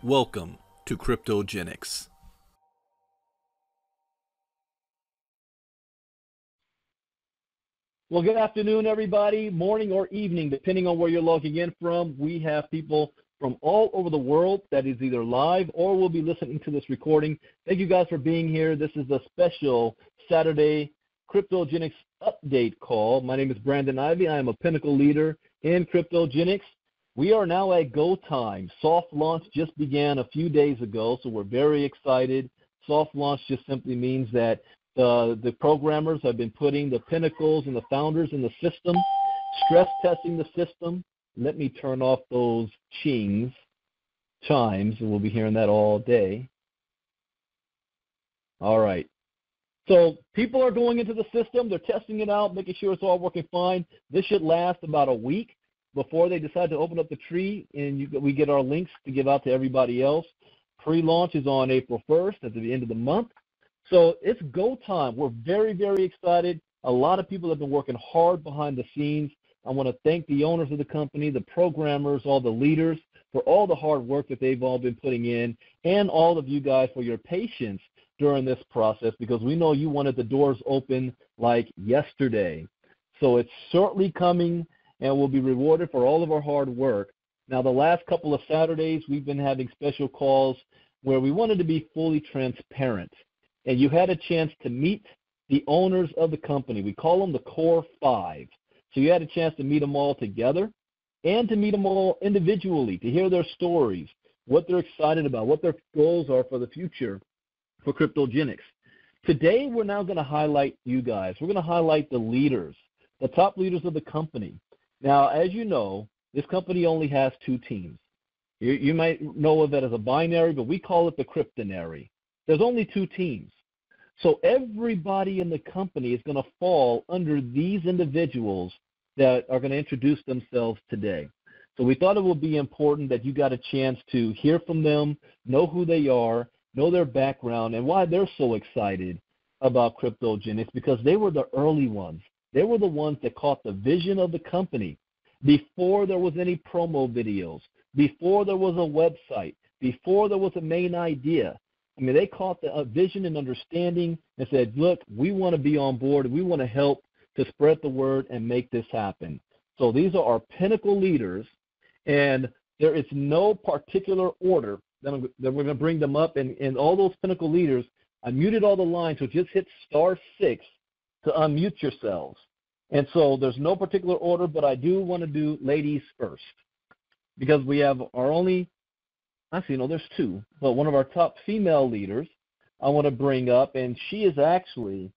Welcome to KryptoGeneX. Well, good afternoon, everybody, morning or evening, depending on where you're logging in from. We have people from all over the world that is either live or will be listening to this recording. Thank you guys for being here. This is a special Saturday KryptoGeneX update call. My name is Brandon Ivy. I am a Pinnacle leader in KryptoGeneX. We are now at go time. Soft launch just began a few days ago, so we're very excited. Soft launch just simply means that the programmers have been putting the pinnacles and the founders in the system, stress testing the system. Let me turn off those chimes, and we'll be hearing that all day. All right. So people are going into the system. They're testing it out, making sure it's all working fine. This should last about a week before they decide to open up the tree, and we get our links to give out to everybody else. Pre-launch is on April 1st at the end of the month. So it's go time. We're very, very excited. A lot of people have been working hard behind the scenes. I want to thank the owners of the company, the programmers, all the leaders for all the hard work that they've all been putting in, and all of you guys for your patience during this process, because we know you wanted the doors open like yesterday. So it's shortly coming, and we'll be rewarded for all of our hard work. Now, the last couple of Saturdays, we've been having special calls where we wanted to be fully transparent. And you had a chance to meet the owners of the company. We call them the core five. So you had a chance to meet them all together and to meet them all individually, to hear their stories, what they're excited about, what their goals are for the future for KryptoGeneX. Today, we're now going to highlight you guys. We're going to highlight the leaders, the top leaders of the company. Now, as you know, this company only has two teams. You might know of it as a binary, but we call it the Kryptonary. There's only two teams. So everybody in the company is going to fall under these individuals that are going to introduce themselves today. So we thought it would be important that you got a chance to hear from them, know who they are, know their background, and why they're so excited about KryptoGeneX, because they were the early ones. They were the ones that caught the vision of the company before there was any promo videos, before there was a website, before there was a main idea. I mean, they caught the vision and understanding and said, look, we want to be on board. We want to help to spread the word and make this happen. So these are our Pinnacle leaders, and there is no particular order that we're going to bring them up. And all those Pinnacle leaders, I muted all the lines, so just hit *6 to unmute yourselves. And so there's no particular order, but I do want to do ladies first because we have our only – actually, no, there's two, but one of our top female leaders I want to bring up, and she is actually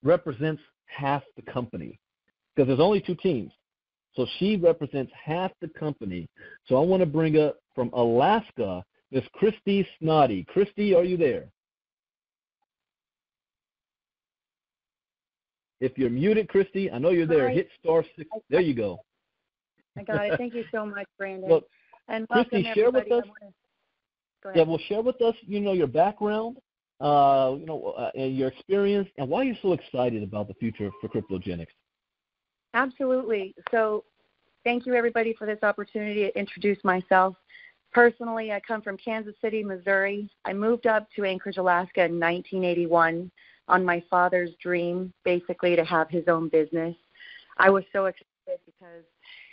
represents half the company because there's only two teams. So she represents half the company. So I want to bring up from Alaska, Miss Christy Snotty. Christy, are you there? If you're muted, Christy, I know you're there. Hi. Hit *6. There you go. I got it. Thank you so much, Brandon. Well, and Christy, welcome, share with everybody. us. Go ahead. Yeah, well, share with us, your background, and your experience, and why you're so excited about the future for KryptoGeneX. Absolutely. So thank you, everybody, for this opportunity to introduce myself. Personally, I come from Kansas City, Missouri. I moved up to Anchorage, Alaska in 1981 on my father's dream, basically to have his own business. I was so excited because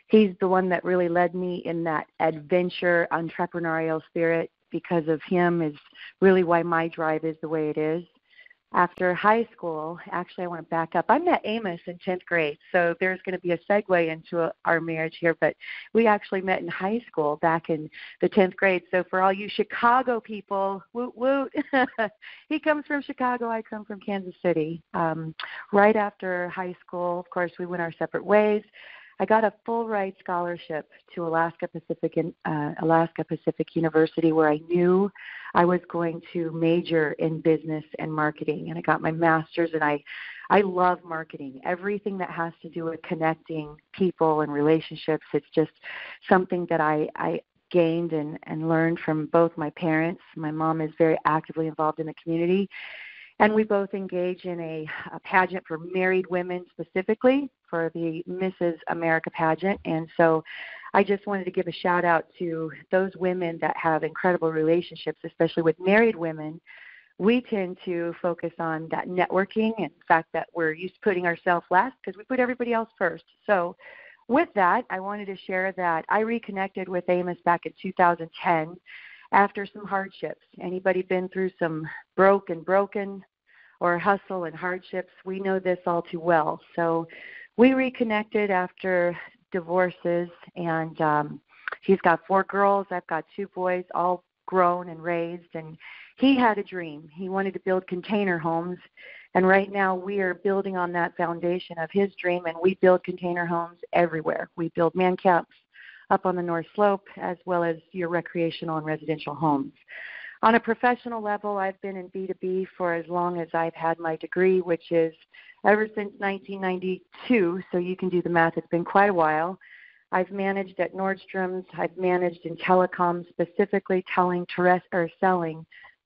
he's the one that really led me in that adventure, entrepreneurial spirit. Because of him is really why my drive is the way it is. After high school, actually I want to back up. I met Amos in 10th grade, so there's going to be a segue into our marriage here, but we actually met in high school back in the 10th grade. So for all you Chicago people, woot woot, he comes from Chicago, I come from Kansas City. Right after high school, of course, we went our separate ways. I got a full ride scholarship to Alaska Pacific University, where I knew I was going to major in business and marketing. And I got my master's, and I love marketing. Everything that has to do with connecting people and relationships, it's just something that I gained and learned from both my parents. My mom is very actively involved in the community. And we both engage in a pageant for married women specifically, for the Mrs. America pageant. And so I just wanted to give a shout out to those women that have incredible relationships, especially with married women. We tend to focus on that networking and the fact that we're used to putting ourselves last because we put everybody else first. So with that, I wanted to share that I reconnected with Amos back in 2010 after some hardships. Anybody been through some broken or hustle and hardships? We know this all too well. So we reconnected after divorces, and he's got 4 girls. I've got 2 boys, all grown and raised, and he had a dream. He wanted to build container homes, and right now we are building on that foundation of his dream, and we build container homes everywhere. We build man camps up on the North Slope as well as your recreational and residential homes. On a professional level, I've been in B2B for as long as I've had my degree, which is ever since 1992, so you can do the math. It's been quite a while. I've managed at Nordstrom's. I've managed in telecom, specifically selling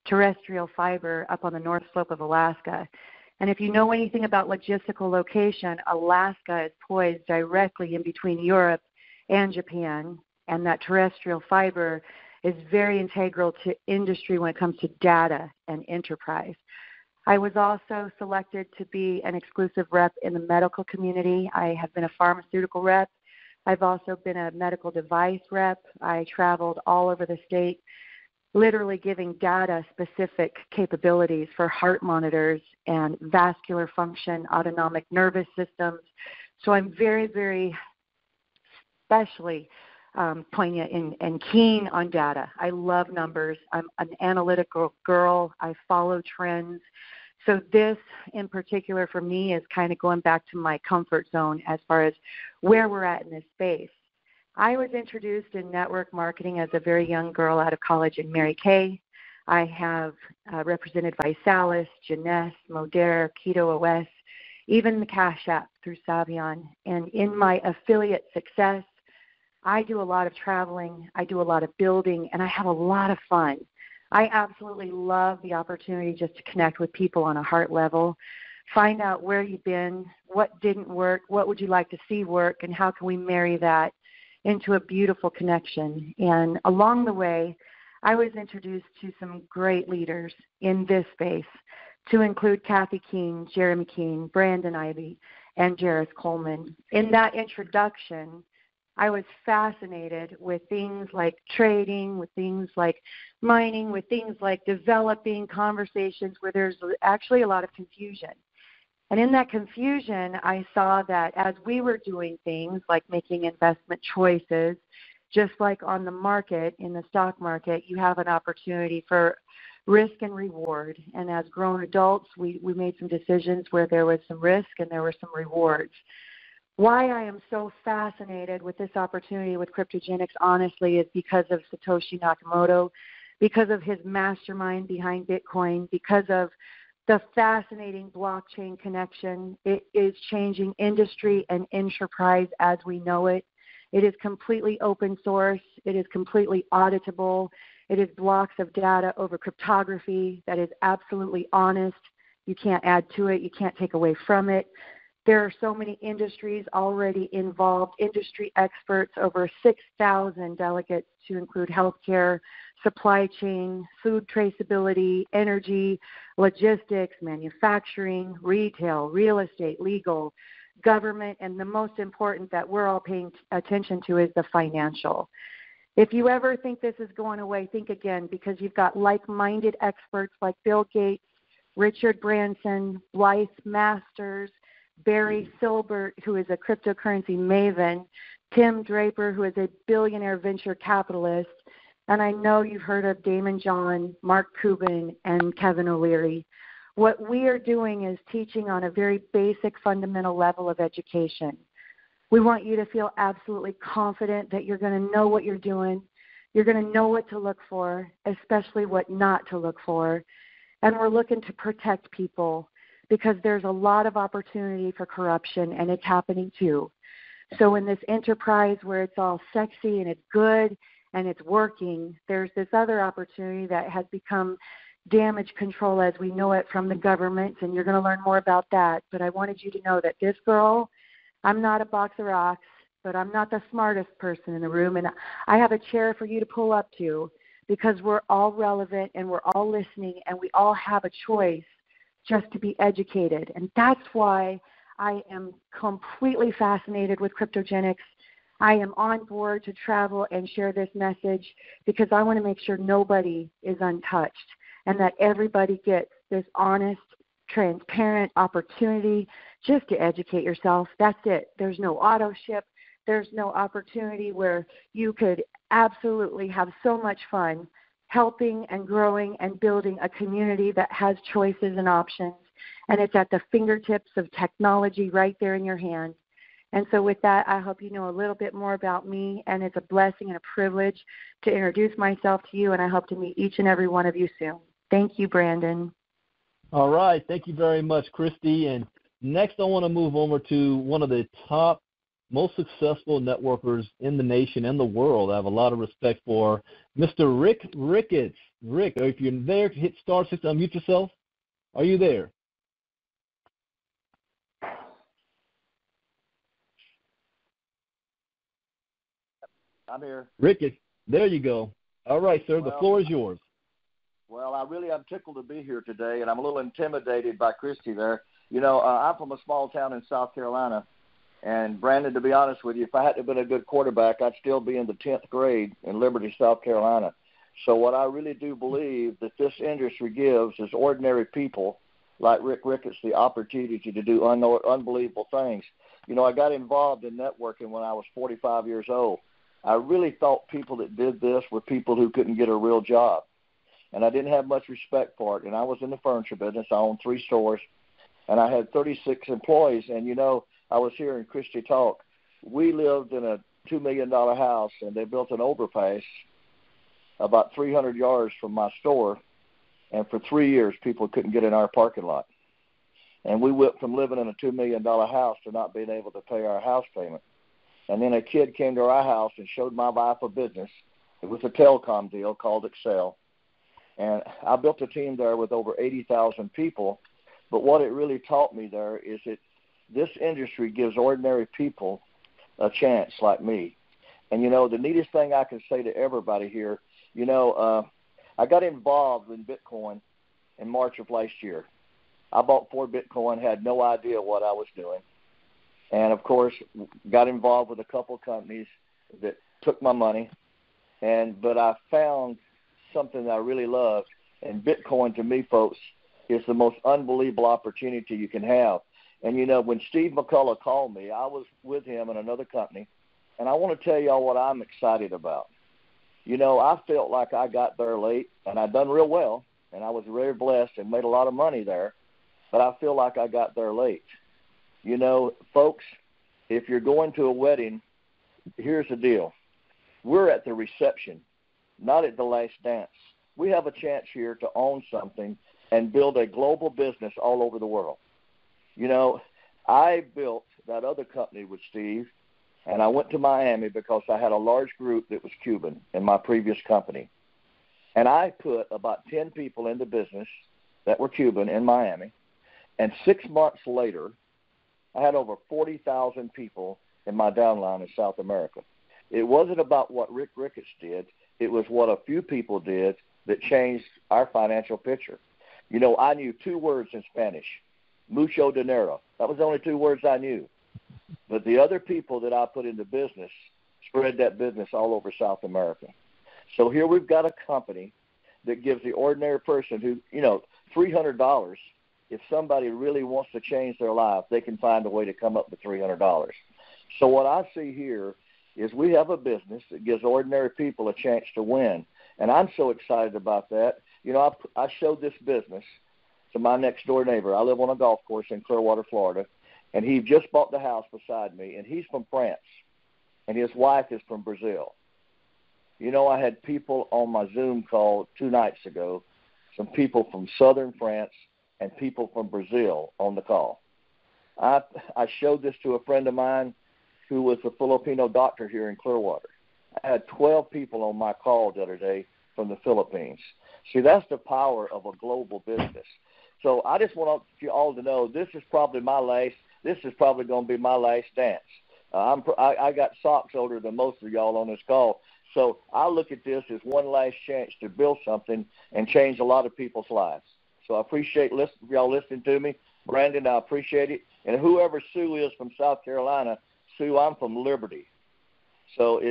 terrestrial fiber up on the North Slope of Alaska. And if you know anything about logistical location, Alaska is poised directly in between Europe and Japan, and that terrestrial fiber is very integral to industry when it comes to data and enterprise. I was also selected to be an exclusive rep in the medical community. I have been a pharmaceutical rep. I've also been a medical device rep. I traveled all over the state, literally giving data-specific capabilities for heart monitors and vascular function, autonomic nervous systems. So I'm very, very especially poignant and keen on data. I love numbers. I'm an analytical girl. I follow trends. So this in particular for me is kind of going back to my comfort zone as far as where we're at in this space. I was introduced in network marketing as a very young girl out of college in Mary Kay. I have represented Visalis, Jeunesse, Modere, Keto OS, even the Cash App through Savion. And in my affiliate success, I do a lot of traveling, I do a lot of building, and I have a lot of fun. I absolutely love the opportunity just to connect with people on a heart level, find out where you've been, what didn't work, what would you like to see work, and how can we marry that into a beautiful connection. And along the way, I was introduced to some great leaders in this space, to include Kathy Keene, Jeremy Keene, Brandon Ivey, and Jairus Coleman. In that introduction, I was fascinated with things like trading, with things like mining, with things like developing conversations where there's actually a lot of confusion. And in that confusion, I saw that as we were doing things like making investment choices, just like on the market, in the stock market, you have an opportunity for risk and reward. And as grown adults, we made some decisions where there was some risk and there were some rewards. Why I am so fascinated with this opportunity with KryptoGeneX, honestly, is because of Satoshi Nakamoto, because of his mastermind behind Bitcoin, because of the fascinating blockchain connection. It is changing industry and enterprise as we know it. It is completely open source. It is completely auditable. It is blocks of data over cryptography that is absolutely honest. You can't add to it. You can't take away from it. There are so many industries already involved, industry experts, over 6,000 delegates to include healthcare, supply chain, food traceability, energy, logistics, manufacturing, retail, real estate, legal, government, and the most important that we're all paying attention to is the financial. If you ever think this is going away, think again, because you've got like-minded experts like Bill Gates, Richard Branson, Blythe Masters, Barry Silbert, who is a cryptocurrency maven, Tim Draper, who is a billionaire venture capitalist, and I know you've heard of Damon John, Mark Cuban, and Kevin O'Leary. What we are doing is teaching on a very basic fundamental level of education. We want you to feel absolutely confident that you're going to know what you're doing. You're going to know what to look for, especially what not to look for. And we're looking to protect people, because there's a lot of opportunity for corruption, and it's happening too. So in this enterprise where it's all sexy and it's good and it's working, there's this other opportunity that has become damage control as we know it from the government, and you're going to learn more about that. But I wanted you to know that this girl, I'm not a box of rocks, but I'm not the smartest person in the room, and I have a chair for you to pull up to because we're all relevant and we're all listening and we all have a choice just to be educated. And that's why I am completely fascinated with KryptoGeneX. I am on board to travel and share this message because I want to make sure nobody is untouched and that everybody gets this honest, transparent opportunity just to educate yourself. That's it. There's no auto ship. There's no opportunity where you could absolutely have so much fun helping and growing and building a community that has choices and options. And it's at the fingertips of technology right there in your hand. And so with that, I hope you know a little bit more about me, and it's a blessing and a privilege to introduce myself to you, and I hope to meet each and every one of you soon. Thank you, Brandon. All right. Thank you very much, Christy. And next I want to move over to one of the top, most successful networkers in the nation and the world. I have a lot of respect for Mr. Ricketts. Rick, if you're there, hit star 6 to unmute yourself. Are you there? I'm here. Ricketts, there you go. All right, sir, the floor is yours. Well, I really am tickled to be here today, and I'm a little intimidated by Christy there. You know, I'm from a small town in South Carolina, and Brandon, to be honest with you, if I hadn't been a good quarterback, I'd still be in the 10th grade in Liberty, South Carolina. So what I really do believe that this industry gives is ordinary people like Rick Ricketts the opportunity to do unbelievable things. You know, I got involved in networking when I was 45 years old. I really thought people that did this were people who couldn't get a real job. And I didn't have much respect for it. And I was in the furniture business. I owned 3 stores, and I had 36 employees. And, you know, I was hearing Christy talk. We lived in a $2 million house, and they built an overpass about 300 yards from my store. And for 3 years, people couldn't get in our parking lot. And we went from living in a $2 million house to not being able to pay our house payment. And then a kid came to our house and showed my wife a business. It was a telecom deal called Excel. And I built a team there with over 80,000 people. But what it really taught me there is that this industry gives ordinary people a chance like me. And, you know, the neatest thing I can say to everybody here, you know, I got involved in Bitcoin in March of last year. I bought 4 Bitcoin, had no idea what I was doing. And, of course, got involved with a couple companies that took my money. But I found something that I really loved. And Bitcoin, to me, folks, is the most unbelievable opportunity you can have. And, you know, when Steve McCullough called me, I was with him in another company. And I want to tell y'all what I'm excited about. You know, I felt like I got there late, and I done real well. And I was very blessed and made a lot of money there. But I feel like I got there late. You know, folks, if you're going to a wedding, here's the deal. We're at the reception, not at the last dance. We have a chance here to own something and build a global business all over the world. You know, I built that other company with Steve, and I went to Miami because I had a large group that was Cuban in my previous company. And I put about 10 people in the business that were Cuban in Miami. And 6 months later, I had over 40,000 people in my downline in South America. It wasn't about what Rick Ricketts did. It was what a few people did that changed our financial picture. You know, I knew 2 words in Spanish, mucho dinero. That was the only 2 words I knew. But the other people that I put into business spread that business all over South America. So here we've got a company that gives the ordinary person who, you know, $300, if somebody really wants to change their life, they can find a way to come up with $300. So what I see here is we have a business that gives ordinary people a chance to win. And I'm so excited about that. You know, I showed this business to my next-door neighbor. I live on a golf course in Clearwater, Florida, and he just bought the house beside me, and he's from France, and his wife is from Brazil. You know, I had people on my Zoom call 2 nights ago, some people from southern France and people from Brazil on the call. I showed this to a friend of mine who was a Filipino doctor here in Clearwater. I had 12 people on my call the other day from the Philippines. See, that's the power of a global business. So I just want you all to know this is probably going to be my last dance. I got socks older than most of y'all on this call. So I look at this as one last chance to build something and change a lot of people's lives. So I appreciate y'all listening to me. Brandon, I appreciate it. And whoever Sue is from South Carolina, Sue, I'm from Liberty. So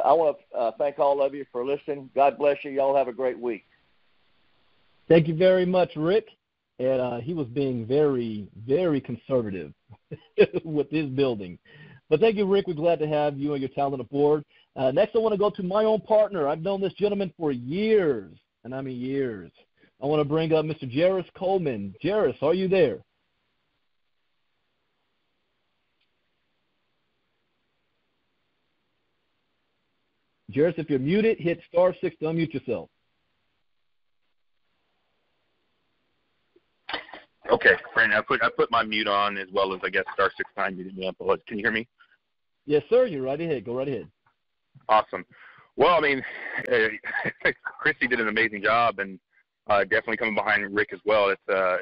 I want to thank all of you for listening. God bless you. Y'all have a great week. Thank you very much, Rick. And he was being very, very conservative with his building. But thank you, Rick. We're glad to have you and your talent aboard. Next, I want to go to my own partner. I've known this gentleman for years, and I mean years. I want to bring up Mr. Jairus Coleman. Jairus, are you there? Jairus, if you're muted, hit *6 to unmute yourself. Okay, Brandon, I put my mute on as well as, I guess, *6 time muted me up. Can you hear me? Yes, sir. You're right ahead. Go right ahead. Awesome. Well, I mean, Christy did an amazing job, and definitely coming behind Rick as well. It's a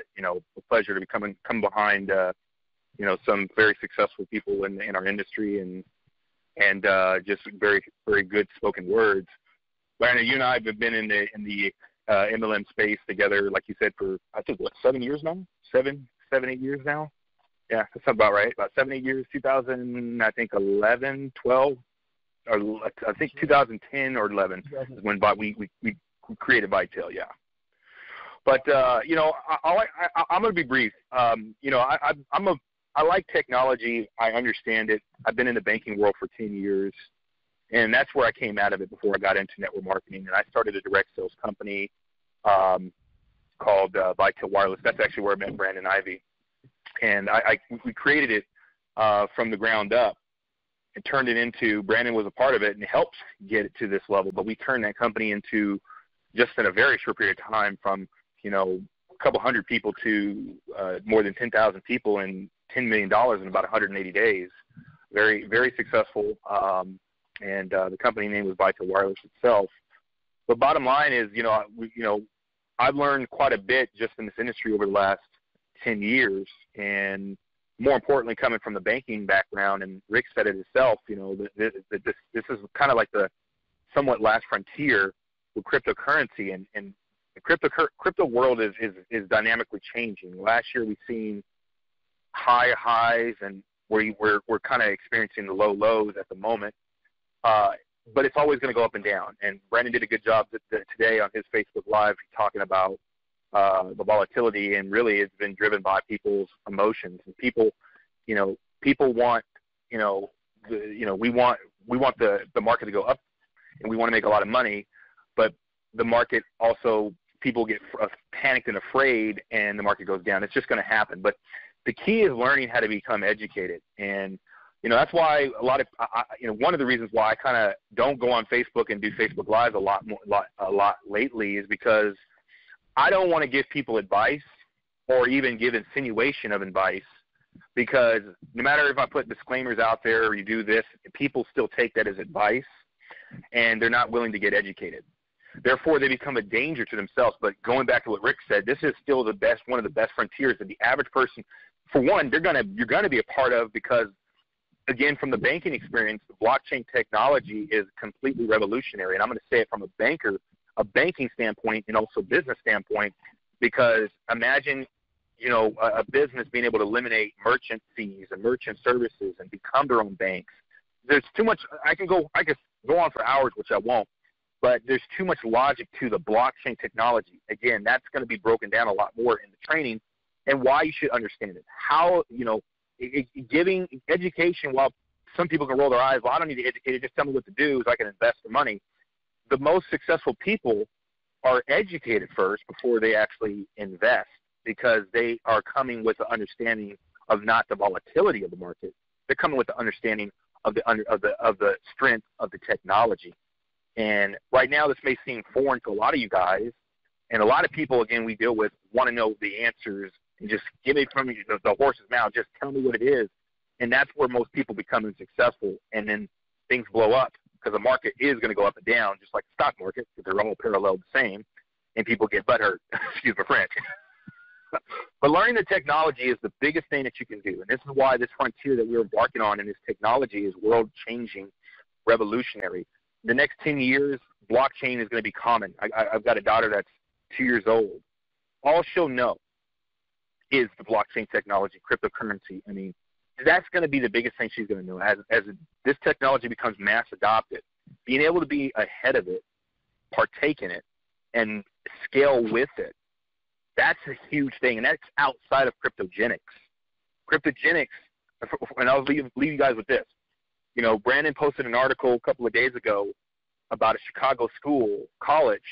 pleasure to come behind some very successful people in our industry and just very, very good spoken words. Brandon, you and I have been in the MLM space together, like you said, for I think 7 years now, 7, 8 years now. Yeah, that sounds about right. About 7, 8 years. 2011, 12, or I think 2010 or 11 is when we created Vital. Yeah. But I'm going to be brief. I like technology. I understand it. I've been in the banking world for 10 years. And that's where I came out of it before I got into network marketing. And I started a direct sales company called Vital Wireless. That's actually where I met Brandon Ivy. And we created it from the ground up and turned it into, Brandon was a part of it and helped get it to this level. But we turned that company into, just in a very short period of time, from a couple hundred people to more than 10,000 people and $10 million in about 180 days. Very, very successful. And the company name was Vital Wireless itself. But bottom line is, I've learned quite a bit just in this industry over the last 10 years, and more importantly, coming from the banking background. And Rick said it himself. This is kind of like the somewhat last frontier with cryptocurrency, and the crypto world is dynamically changing. Last year we've seen highs, and we're kind of experiencing the low lows at the moment. But it's always going to go up and down. And Brandon did a good job today on his Facebook Live talking about the volatility, and really it's been driven by people's emotions. And people want, we want the market to go up, and we want to make a lot of money, but the market also, people get panicked and afraid, and the market goes down. It's just going to happen. But the key is learning how to become educated. And that's why one of the reasons why I kind of don't go on Facebook and do Facebook Lives a lot lately is because I don't want to give people advice or even give insinuation of advice, because no matter if I put disclaimers out there or you do this, people still take that as advice, and they're not willing to get educated. Therefore, they become a danger to themselves. But going back to what Rick said, this is still one of the best frontiers that the average person, for one, you're gonna be a part of, because again, from the banking experience, the blockchain technology is completely revolutionary. And I'm going to say it from a banking standpoint and also business standpoint, because imagine, a business being able to eliminate merchant fees and merchant services and become their own banks. There's too much. I could go on for hours, which I won't, but there's too much logic to the blockchain technology. Again, that's going to be broken down a lot more in the training, and why you should understand it. How, giving education, while some people can roll their eyes, well, I don't need to educate it, just tell me what to do so I can invest the money. The most successful people are educated first before they actually invest, because they are coming with the understanding of not the volatility of the market. They're coming with the understanding of the strength of the technology. And right now, this may seem foreign to a lot of you guys, and a lot of people, again, we deal with, want to know the answers and just give it from the horse's mouth. Just tell me what it is. And that's where most people become successful, and then things blow up, because the market is going to go up and down, just like the stock market, because they're all parallel the same, and people get butthurt. Excuse my French. But learning the technology is the biggest thing that you can do. And this is why this frontier that we're embarking on in this technology is world-changing, revolutionary. The next 10 years, blockchain is going to be common. I've got a daughter that's 2 years old. All she'll know is the blockchain technology, cryptocurrency. I mean, that's going to be the biggest thing she's going to know. As this technology becomes mass adopted, being able to be ahead of it, partake in it, and scale with it, that's a huge thing, and that's outside of CryptoGeneX. CryptoGeneX, and I'll leave you guys with this. You know, Brandon posted an article a couple of days ago about a Chicago college,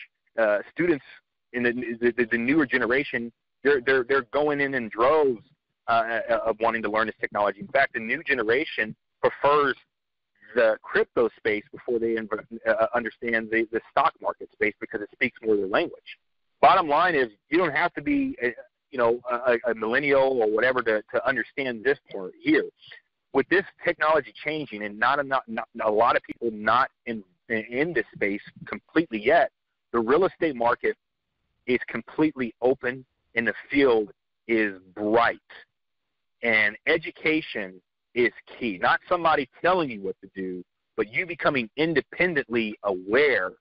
students in the newer generation. They're going in droves of wanting to learn this technology. In fact, the new generation prefers the crypto space before they understand the stock market space because it speaks more their language. Bottom line is, you don't have to be a millennial or whatever to understand this part here. With this technology changing and not a lot of people not in this space completely yet, the real estate market is completely open and the field is bright. And education is key. Not somebody telling you what to do, but you becoming independently aware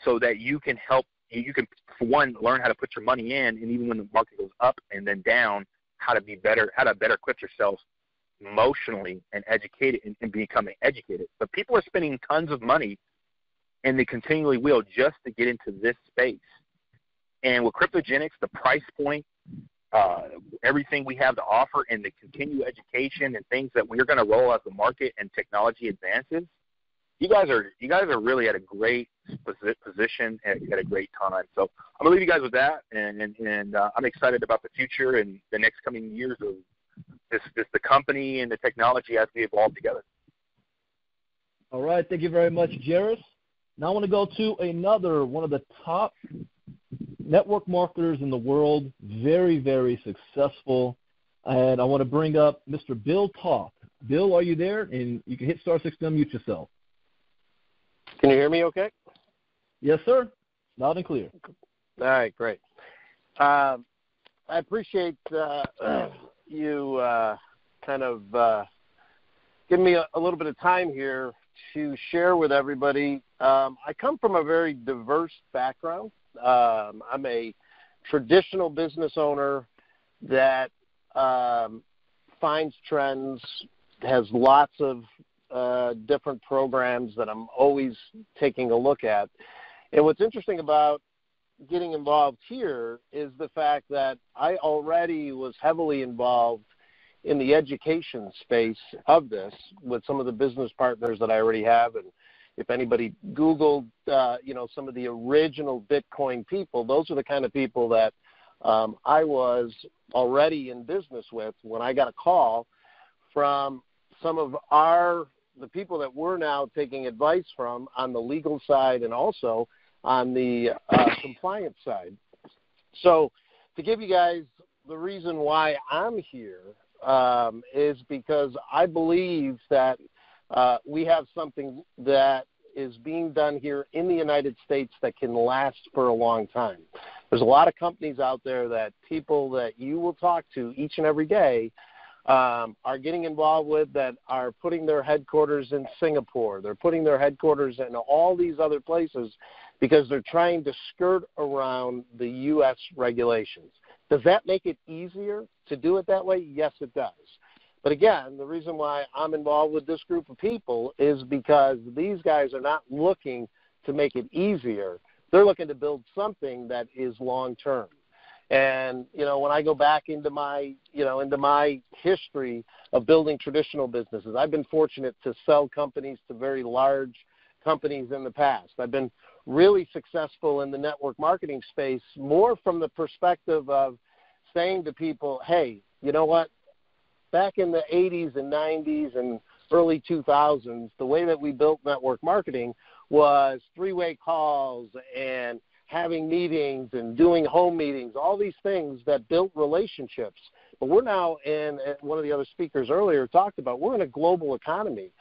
so that you can help. You can, for one, learn how to put your money in, and even when the market goes up and then down, how to better equip yourself emotionally and educated and becoming educated. But people are spending tons of money, and they continually will, just to get into this space. And with CryptoGeneX, the price point, everything we have to offer, and the continued education and things that we're going to roll as the market and technology advances, you guys are really at a great position and at a great time. So I'm going to leave you guys with that, and I'm excited about the future and the next coming years of the company and the technology as we evolve together. All right. Thank you very much, Jairus. Now I want to go to another one of the top network marketers in the world, very, very successful. And I want to bring up Mr. Bill Toth. Bill, are you there? And you can hit *6 to unmute yourself. Can you hear me okay? Yes, sir. Loud and clear. All right, great. I appreciate you kind of giving me a little bit of time here to share with everybody. I come from a very diverse background. I'm a traditional business owner that finds trends, has lots of different programs that I'm always taking a look at. And what's interesting about getting involved here is the fact that I already was heavily involved in the education space of this with some of the business partners that I already have. And if anybody Googled, some of the original Bitcoin people, those are the kind of people that I was already in business with when I got a call from some of the people that we're now taking advice from on the legal side and also on the compliance side. So to give you guys the reason why I'm here is because I believe that we have something that is being done here in the United States that can last for a long time. There's a lot of companies out there that people that you will talk to each and every day are getting involved with that are putting their headquarters in Singapore. They're putting their headquarters in all these other places because they're trying to skirt around the U.S. regulations. Does that make it easier to do it that way? Yes, it does. But again, the reason why I'm involved with this group of people is because these guys are not looking to make it easier. They're looking to build something that is long-term. And, when I go back into my history of building traditional businesses, I've been fortunate to sell companies to very large companies in the past. I've been really successful in the network marketing space more from the perspective of saying to people, hey, you know what? Back in the 80s and 90s and early 2000s, the way that we built network marketing was three-way calls and having meetings and doing home meetings, all these things that built relationships. But we're now in, one of the other speakers earlier talked about, we're in a global economy.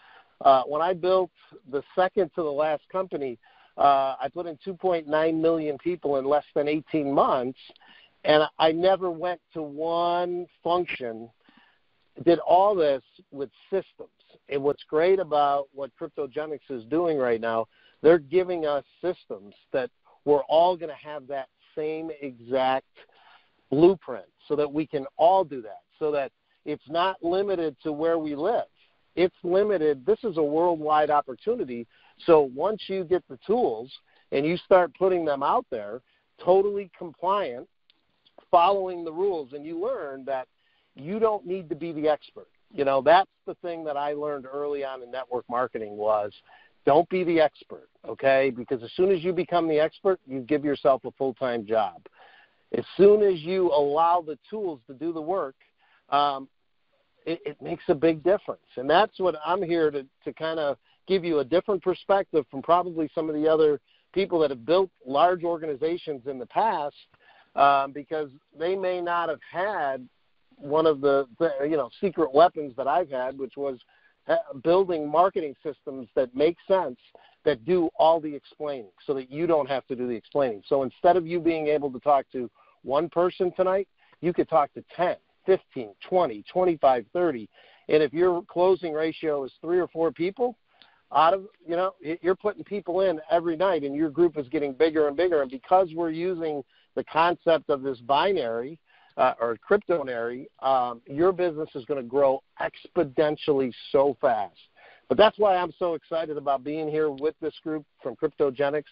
When I built the second to the last company, I put in 2.9 million people in less than 18 months. And I never went to one function, did all this with systems. And what's great about what KryptoGeneX is doing right now, they're giving us systems that we're all going to have that same exact blueprint so that we can all do that, so that it's not limited to where we live. It's limited. This is a worldwide opportunity. So once you get the tools and you start putting them out there, totally compliant, following the rules, and you learn that you don't need to be the expert. You know, that's the thing that I learned early on in network marketing was don't be the expert, okay? Because as soon as you become the expert, you give yourself a full-time job. As soon as you allow the tools to do the work, it makes a big difference. And that's what I'm here to kind of give you a different perspective from probably some of the other people that have built large organizations in the past, because they may not have had one of the secret weapons that I've had, which was building marketing systems that make sense, that do all the explaining so that you don't have to do the explaining. So instead of you being able to talk to one person tonight, you could talk to 10, 15, 20, 25, 30. And if your closing ratio is 3 or 4 people, you're putting people in every night and your group is getting bigger and bigger. And because we're using the concept of this binary or cryptonary, your business is going to grow exponentially so fast. But that's why I'm so excited about being here with this group from KryptoGeneX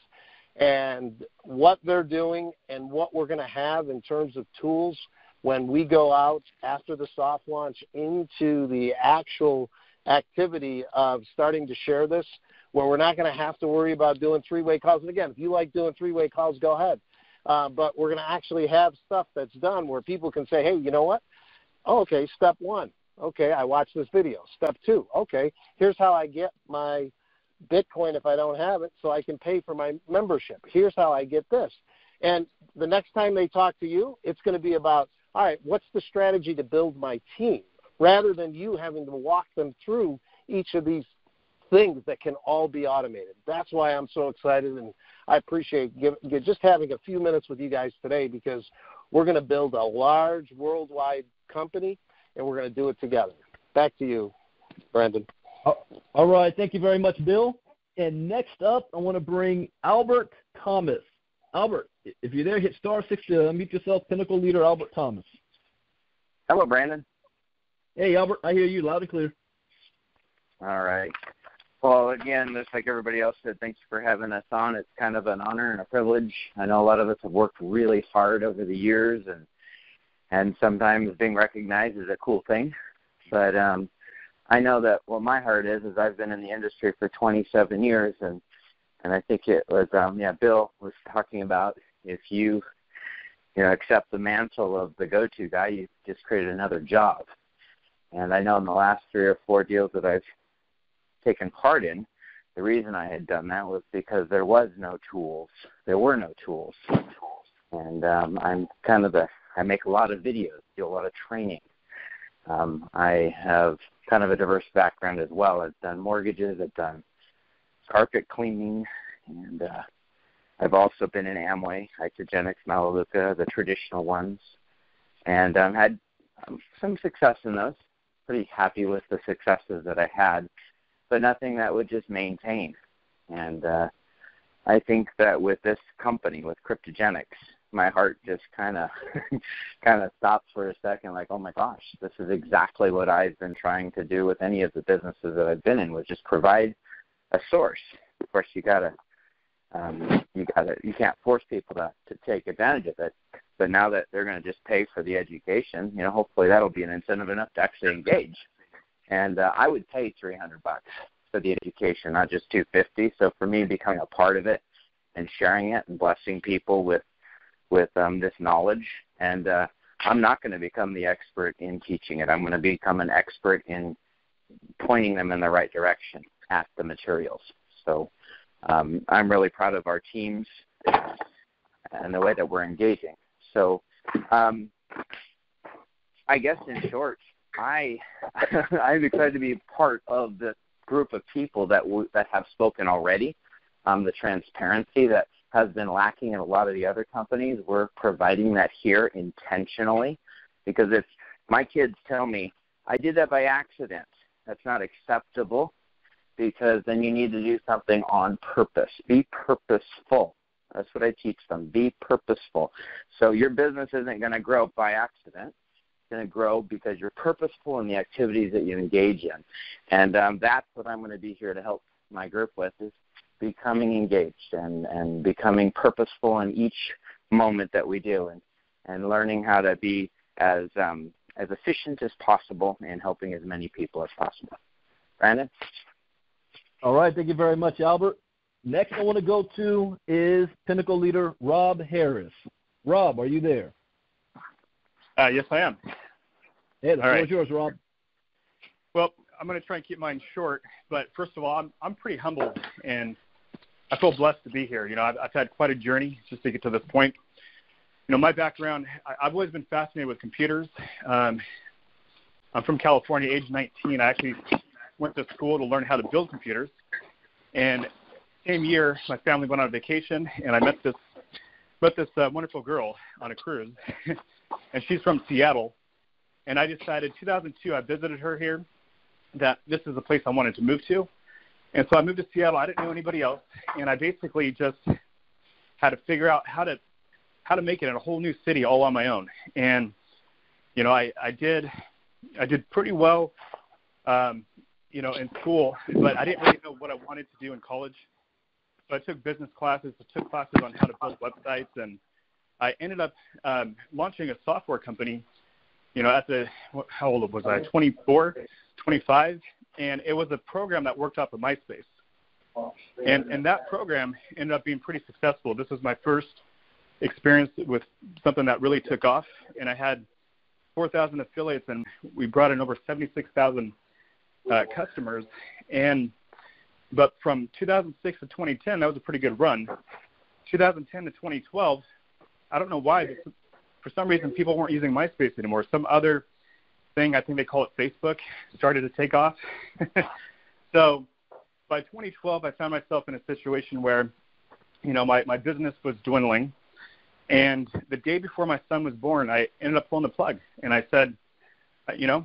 and what they're doing and what we're going to have in terms of tools when we go out after the soft launch into the actual activity of starting to share this, where we're not going to have to worry about doing 3-way calls. And again, if you like doing 3-way calls, go ahead. But we're going to actually have stuff that's done where people can say, hey, you know what? Oh, okay, step 1. Okay, I watched this video. Step 2. Okay, here's how I get my Bitcoin if I don't have it so I can pay for my membership. Here's how I get this. And the next time they talk to you, it's going to be about, all right, what's the strategy to build my team, rather than you having to walk them through each of these things that can all be automated. That's why I'm so excited, and I appreciate just having a few minutes with you guys today, because we're going to build a large worldwide company, and we're going to do it together. Back to you, Brandon. All right. Thank you very much, Bill. And next up, I want to bring Albert Thomas. Albert, if you're there, hit *6 to unmute yourself. Pinnacle leader Albert Thomas. Hello, Brandon. Hey, Albert, I hear you loud and clear. All right. Well, again, just like everybody else said, thanks for having us on. It's kind of an honor and a privilege. I know a lot of us have worked really hard over the years, and sometimes being recognized is a cool thing. But I know that what my heart is I've been in the industry for 27 years, and I think it was, Bill was talking about if you accept the mantle of the go-to guy, you just created another job. And I know in the last 3 or 4 deals that I've taken part in, the reason I had done that was because there was no tools. There were no tools. And I'm kind of I make a lot of videos, do a lot of training. I have kind of a diverse background as well. I've done mortgages, I've done carpet cleaning, and I've also been in Amway, KryptoGeneX, Melaleuca, the traditional ones, and had some success in those. Pretty happy with the successes that I had, but nothing that would just maintain. And I think that with this company, with KryptoGeneX, my heart just kind of stops for a second, like, oh my gosh, this is exactly what I've been trying to do with any of the businesses that I've been in, was just provide a source. Of course, you can't force people to take advantage of it. But now that they're going to just pay for the education, hopefully that'll be an incentive enough to actually engage. And I would pay $300 for the education, not just $250. So for me, becoming a part of it and sharing it and blessing people with this knowledge, and I'm not going to become the expert in teaching it. I'm going to become an expert in pointing them in the right direction at the materials. So I'm really proud of our teams and the way that we're engaging. So I guess in short, I'm excited to be part of the group of people that have spoken already. The transparency that has been lacking in a lot of the other companies. We're providing that here intentionally, because if my kids tell me, I did that by accident, that's not acceptable, because then you need to do something on purpose. Be purposeful. That's what I teach them. Be purposeful. So your business isn't going to grow by accident. It's going to grow because you're purposeful in the activities that you engage in. And that's what I'm going to be here to help my group with, is becoming engaged and becoming purposeful in each moment that we do, and learning how to be as efficient as possible in helping as many people as possible. Brandon? All right. Thank you very much, Albert. Next I want to go to is Pinnacle leader Rob Harris. Rob, are you there? Yes, I am. Hey, the floor is yours, Rob. Well, I'm going to try and keep mine short, but first of all, I'm pretty humbled, and I feel blessed to be here. You know, I've had quite a journey just to get to this point. You know, my background, I've always been fascinated with computers. I'm from California, age 19. I actually went to school to learn how to build computers, and same year, my family went on vacation, and I met this wonderful girl on a cruise, and she's from Seattle. And I decided 2002, I visited her here, that this is the place I wanted to move to. And so I moved to Seattle. I didn't know anybody else, and I basically just had to figure out how to make it in a whole new city all on my own. And you know, I did pretty well, you know, in school, but I didn't really know what I wanted to do in college. So I took business classes, I took classes on how to build websites, and I ended up launching a software company, you know, how old was I, 24, 25, and it was a program that worked off of MySpace. And that program ended up being pretty successful. This was my first experience with something that really took off, and I had 4,000 affiliates, and we brought in over 76,000 customers. But from 2006 to 2010, that was a pretty good run. 2010 to 2012, I don't know why, but for some reason people weren't using MySpace anymore. Some other thing, I think they call it Facebook, started to take off. So by 2012, I found myself in a situation where, you know, my business was dwindling. And the day before my son was born, I ended up pulling the plug. And I said, you know,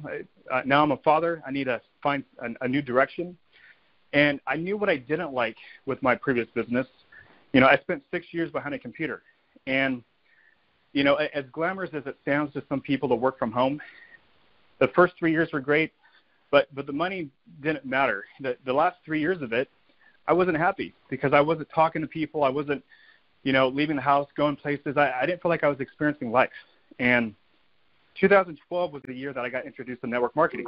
now I'm a father. I need to find a new direction. And I knew what I didn't like with my previous business. You know, I spent 6 years behind a computer. And, you know, as glamorous as it sounds to some people to work from home, the first 3 years were great, but the money didn't matter. The last 3 years of it, I wasn't happy because I wasn't talking to people. I wasn't, you know, leaving the house, going places. I didn't feel like I was experiencing life. And 2012 was the year that I got introduced to network marketing.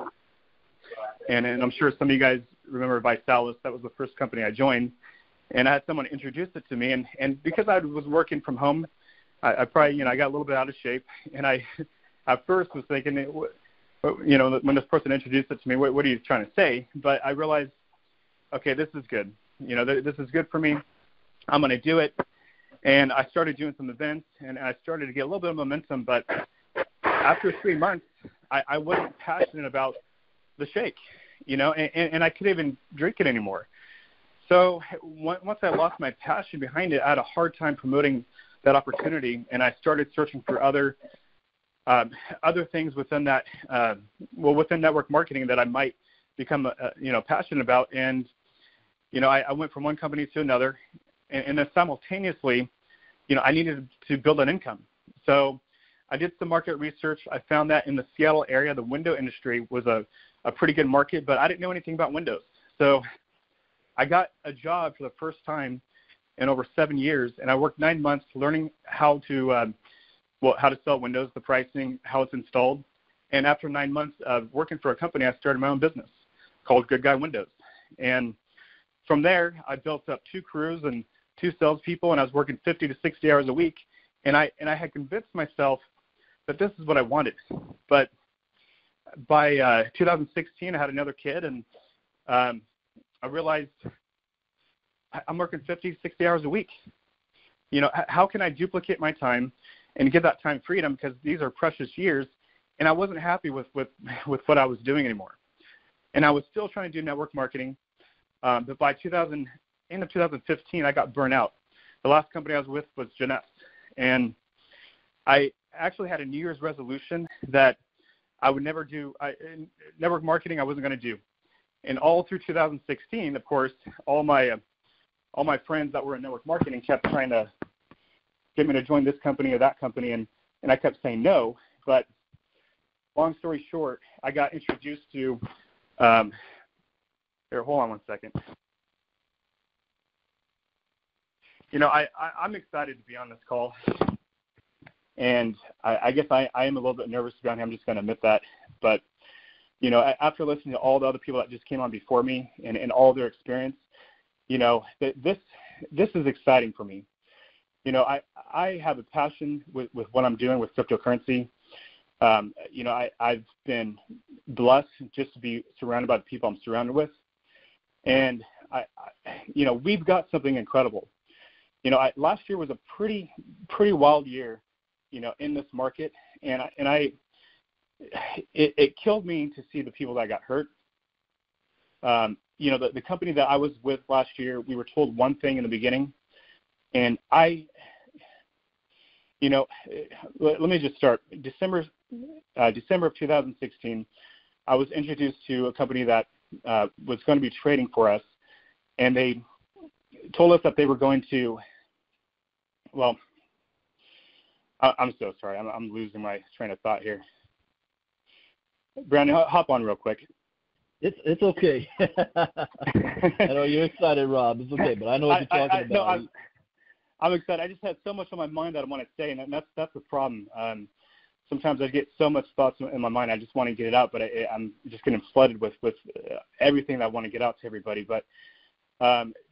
And I'm sure some of you guys remember Visalis. That was the first company I joined. And I had someone introduce it to me. And because I was working from home, I probably, you know, I got a little bit out of shape. And I at first was thinking, you know, when this person introduced it to me, what are you trying to say? But I realized, okay, this is good. You know, this is good for me. I'm going to do it. And I started doing some events, and I started to get a little bit of momentum. But after 3 months, I wasn't passionate about the shake, you know, and I couldn't even drink it anymore. So once I lost my passion behind it, I had a hard time promoting that opportunity, and I started searching for other things within that, within network marketing that I might become, you know, passionate about. And, you know, I went from one company to another, and then simultaneously, you know, I needed to build an income. So I did some market research. I found that in the Seattle area, the window industry was a pretty good market, but I didn't know anything about windows. So I got a job for the first time in over 7 years, and I worked 9 months learning how to sell windows, the pricing, how it's installed. And after 9 months of working for a company, I started my own business called Good Guy Windows. And from there, I built up 2 crews and 2 salespeople, and I was working 50 to 60 hours a week. And I had convinced myself that this is what I wanted. But by 2016, I had another kid, and I realized I'm working 50, 60 hours a week. You know, how can I duplicate my time and get that time freedom, because these are precious years, and I wasn't happy with what I was doing anymore. And I was still trying to do network marketing, but by end of 2015, I got burnt out. the last company I was with was Jairus, and I actually had a New Year's resolution that I would never do network marketing. I wasn't going to do, and all through 2016, of course, all my friends that were in network marketing kept trying to get me to join this company or that company, and I kept saying no. But long story short, I got introduced to here, hold on one second. I'm excited to be on this call, and I guess I am a little bit nervous to be on here. I'm just going to admit that. But, after listening to all the other people that just came on before me and all their experience, this is exciting for me. I have a passion with what I'm doing with cryptocurrency. I've been blessed just to be surrounded by the people I'm surrounded with. And, we've got something incredible. Last year was a pretty wild year, in this market. And it killed me to see the people that got hurt. The company that I was with last year, we were told one thing in the beginning. And let me just start. December of 2016, I was introduced to a company that was going to be trading for us, and they told us that they were going to. Well, I'm so sorry. I'm losing my train of thought here. Brandon, hop on real quick. It's okay. I know you're excited, Rob. It's okay, but I know what you're talking about. No, I'm excited. I just had so much on my mind that I want to say, and that's the problem. Sometimes I get so much thoughts in my mind, I just want to get it out, but I'm just getting flooded with everything that I want to get out to everybody. But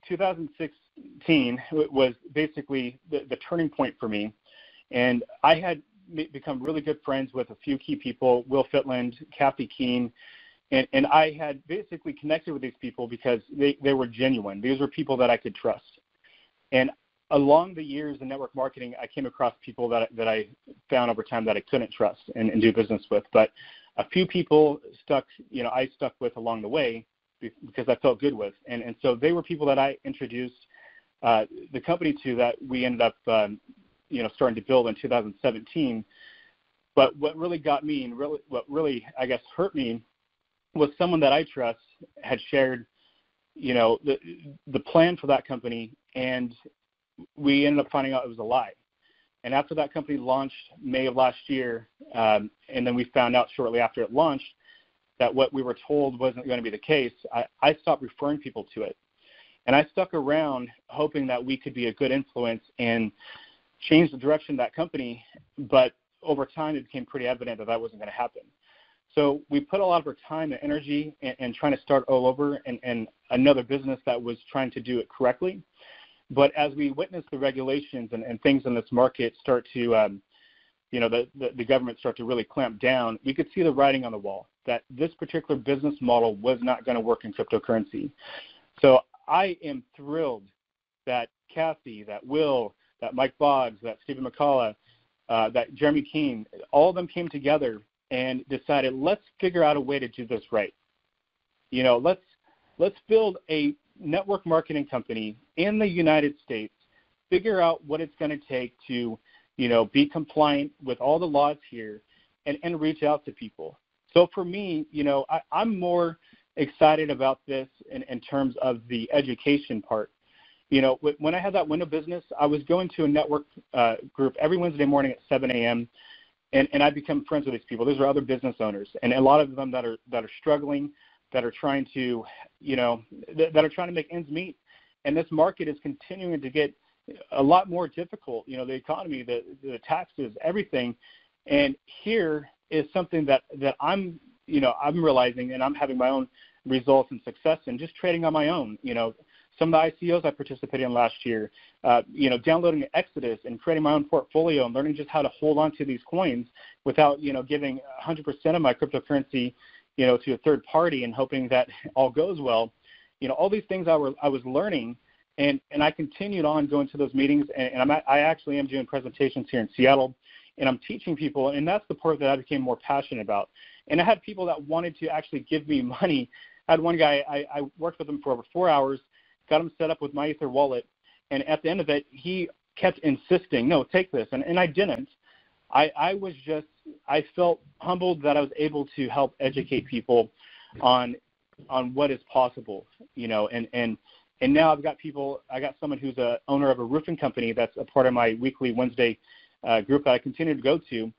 2016 was basically the turning point for me, and I had become really good friends with a few key people, Will Fitland, Kathy Keene, and I had basically connected with these people because they were genuine. These were people that I could trust. And along the years in network marketing, I came across people that I found over time that I couldn't trust and do business with. But a few people I stuck with along the way because I felt good with. And so they were people that I introduced the company to that we ended up, starting to build in 2017. But what really got me and what really, I guess, hurt me was someone that I trust had shared, the plan for that company, and we ended up finding out it was a lie. And after that company launched May of last year, and then we found out shortly after it launched that what we were told wasn't going to be the case, I stopped referring people to it. And I stuck around hoping that we could be a good influence and change the direction of that company, but over time it became pretty evident that wasn't going to happen. So we put a lot of our time and energy in trying to start all over and another business that was trying to do it correctly. But as we witnessed the regulations and things in this market start to, the government start to really clamp down, we could see the writing on the wall that this particular business model was not going to work in cryptocurrency. So I am thrilled that Kathy, that Will, that Mike Boggs, that Stephen McCullough, that Jeremy Keene, all of them came together and decided, let's figure out a way to do this right. Let's build a network marketing company in the United States, figure out what it's going to take to, be compliant with all the laws here and reach out to people. So for me, I'm more excited about this in terms of the education part. When I had that window business, I was going to a network group every Wednesday morning at 7 a.m., and I become friends with these people. These are other business owners, and a lot of them that are struggling, that are trying to, that are trying to make ends meet. And this market is continuing to get a lot more difficult. The economy, the taxes, everything. And here is something that I'm realizing, and I'm having my own results and success in just trading on my own. Some of the ICOs I participated in last year, downloading Exodus and creating my own portfolio and learning just how to hold on to these coins without, giving 100% of my cryptocurrency, to a third party and hoping that all goes well. All these things I was learning, and I continued on going to those meetings, and I actually am doing presentations here in Seattle, and I'm teaching people, and that's the part that I became more passionate about. And I had people that wanted to actually give me money. I had one guy, I worked with him for over 4 hours, got him set up with my Ether wallet, And at the end of it, he kept insisting, no, take this. And I didn't. I felt humbled that I was able to help educate people on what is possible, and now I got someone who's a owner of a roofing company that's a part of my weekly Wednesday group that I continue to go to,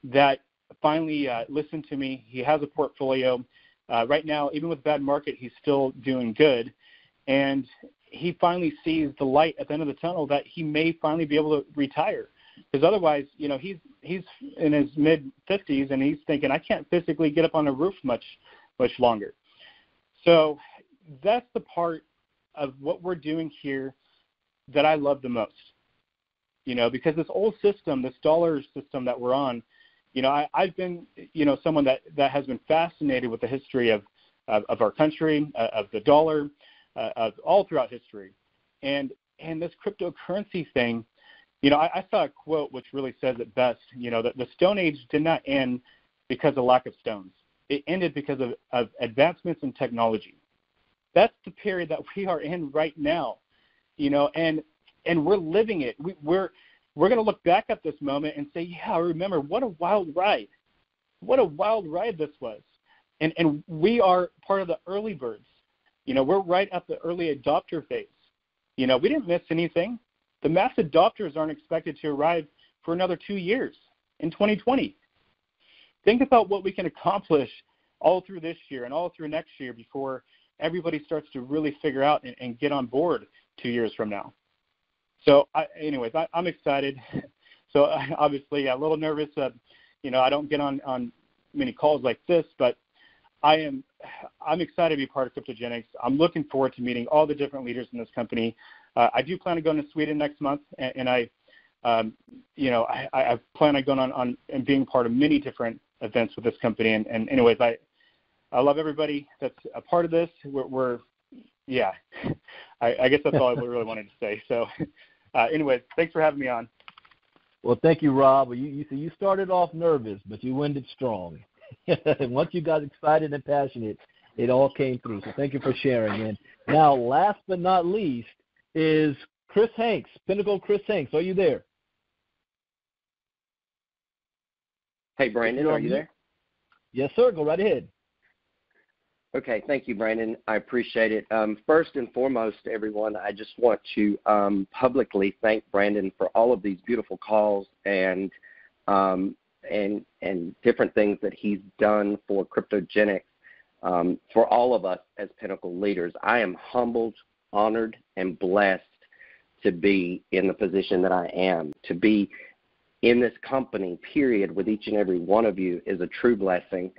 that finally listened to me. He has a portfolio. Right now, even with bad market, he's still doing good. And he finally sees the light at the end of the tunnel that he may finally be able to retire. Because otherwise, he's in his mid-50s, and he's thinking, I can't physically get up on a roof much longer. So that's the part of what we're doing here that I love the most, because this old system, this dollar system that we're on, I've been, someone that has been fascinated with the history of our country, of the dollar, of all throughout history. And this cryptocurrency thing, I saw a quote which really says it best, that the Stone Age did not end because of lack of stones. It ended because of advancements in technology. That's the period that we are in right now, and we're living it. We're going to look back at this moment and say, yeah, I remember, what a wild ride. What a wild ride this was. And we are part of the early birds. We're right at the early adopter phase. We didn't miss anything. The mass adopters aren't expected to arrive for another 2 years in 2020. Think about what we can accomplish all through this year and all through next year before everybody starts to really figure out and get on board 2 years from now. So, I'm excited. So, obviously, a little nervous. I don't get on many calls like this, but I'm excited to be part of KryptoGeneX. I'm looking forward to meeting all the different leaders in this company. I do plan on going to Sweden next month, and I plan on going on and being part of many different events with this company. And anyways, I love everybody that's a part of this. I guess that's all I really wanted to say. So, anyways, thanks for having me on. Well, thank you, Rob. You started off nervous, but you ended strong. Once you got excited and passionate, it all came through. So thank you for sharing. And now, last but not least, is Chris Hanks, Pinnacle Chris Hanks. Are you there? Hey, Brandon, are you there? Yes, sir. Go right ahead. Okay, thank you, Brandon. I appreciate it. First and foremost, everyone, I just want to publicly thank Brandon for all of these beautiful calls and different things that he's done for KryptoGeneX, for all of us as Pinnacle leaders. I am humbled, honored, and blessed to be in the position that I am. To be in this company, period, with each and every one of you is a true blessing.